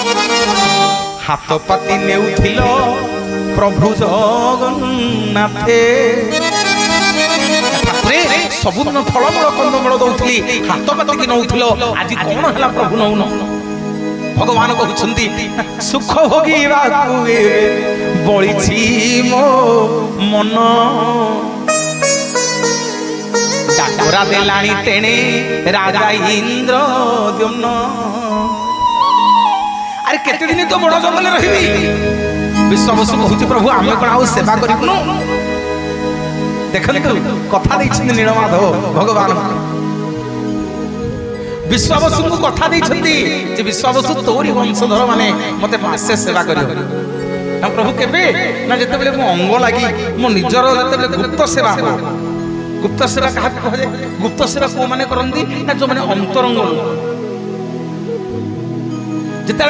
हाथ पाति नेउथिल प्रभु जगन्नाथे सबुदिन फलमूल कंदमूल दौली हाथ पातिकी नौथिल आज कौन है प्रभु नौन भगवान कहते सुख भोगिबा बड़ी मो मन डाकरा देलानी तेणे राजा इंद्र द्युम्न अरे केते दिन तो बड़ जंगल रही विश्ववसु कहूँ प्रभु आम कौन आउ सेवा करूँ देखते कथा नीलमाधव भगवान विश्ववसु को कथा देते विश्ववसु तोरी वंशधर माने मते मासे सेवा कर प्रभु केबे ना जिते मो अंग लगी मो निजर जिते गुप्त सेवा गुप्त सेवा क्या गुप्त सेवा को माने करती ना जो मैंने अंतरंग